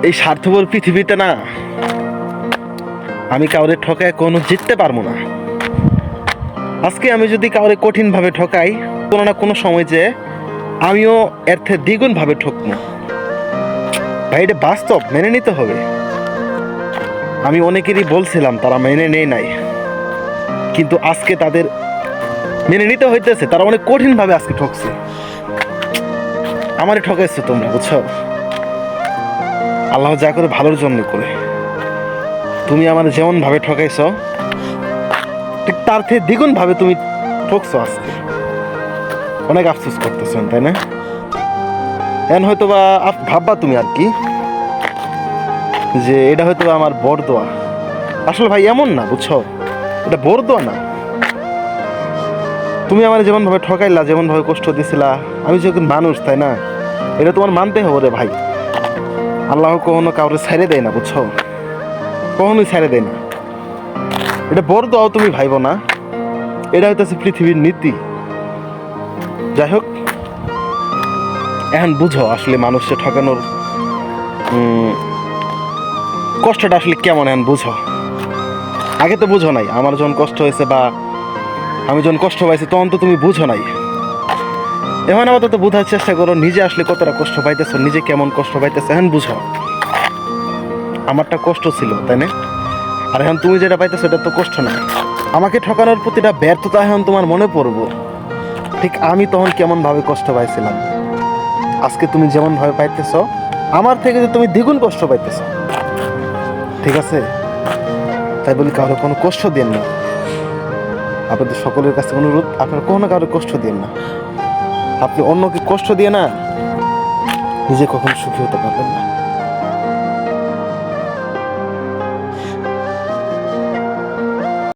এই স্বার্থপর পৃথিবীতে না আমি কাউরে ঠকায় কোনো জিততে পারবো না। আজকে আমি যদি কাউরে কঠিনভাবে ঠকাই, কোনো না কোনো সময় যে আমিও এর থেকে দ্বিগুণভাবে ঠকবো। ভাই এটা বাস্তব, মেনে নিতে হবে। আমি অনেকেরই বলছিলাম, তারা মেনে নেয় নাই, কিন্তু আজকে তাদের মেনে নিতে হইতেছে। তারা অনেক কঠিনভাবে আজকে ঠকছে। আমারে ঠকাইছো তোমরা, বুঝছো? আল্লাহ যা করে ভালোর জন্য করে। তুমি আমার যেমন ভাবে ঠকাইছো, ঠিক তার থেকে দ্বিগুণ ভাবে তুমি ঠকছো আজকে। অনেক আফসোস করতেছেন, তাই না? এখন হয়তো বা ভাববা তুমি আর কি যে এটা হয়তো আমার বরদোয়া। আসলে ভাই এমন না, বুঝছো? এটা বরদোয়া না। তুমি আমার যেমন ভাবে ঠকাইলা, যেমন ভাবে কষ্ট দিছিলা, আমি যখন মানুষ, তাই না? এটা তোমার মানতে হবে রে ভাই। আল্লাহ কখনো কাউরে ছেড়ে দেয় না, বুঝছো? কখনোই ছেড়ে দেয় না। এটা বরদোয়াও তুমি ভাইব না। এটা হইতেছে পৃথিবীর নীতি। যাই হোক, এখন বুঝো আসলে মানুষকে ঠকানোর কষ্টটা আসলে কেমন। এখন বুঝো, আগে তো বুঝো নাই। আমার যখন কষ্ট হয়েছে বা আমি যখন কষ্ট পাইছি, তখন তো তুমি বুঝো নাই। এখন আবার তো বোঝার চেষ্টা করো নিজে আসলে কতটা কষ্ট পাইতেছো, নিজে কেমন কষ্ট পাইতেছো। এখন বুঝো আমারটা কষ্ট ছিল, তাই না? আর এখন তুমি যেটা পাইতেছো এটা তো কষ্ট না। আমাকে ঠকানোর প্রতিটা ব্যর্থতা এখন তোমার মনে পড়বো, ঠিক আমি তখন কেমন ভাবে কষ্ট পাইছিলাম। আজকে তুমি যেমন ভাবে পাইতেছো, আমার থেকে যে তুমি দ্বিগুণ কষ্ট পাইতেছো, ঠিক আছে? তাই বলি কারো কোনো কষ্ট দেন না। আপনাদের সকলের কাছে অনুরোধ, আপনারা কোনো কারো কষ্ট দেন না। আপনি অন্যকে কষ্ট দিয়ে না নিজে কখনো সুখী হতে পারবেন না।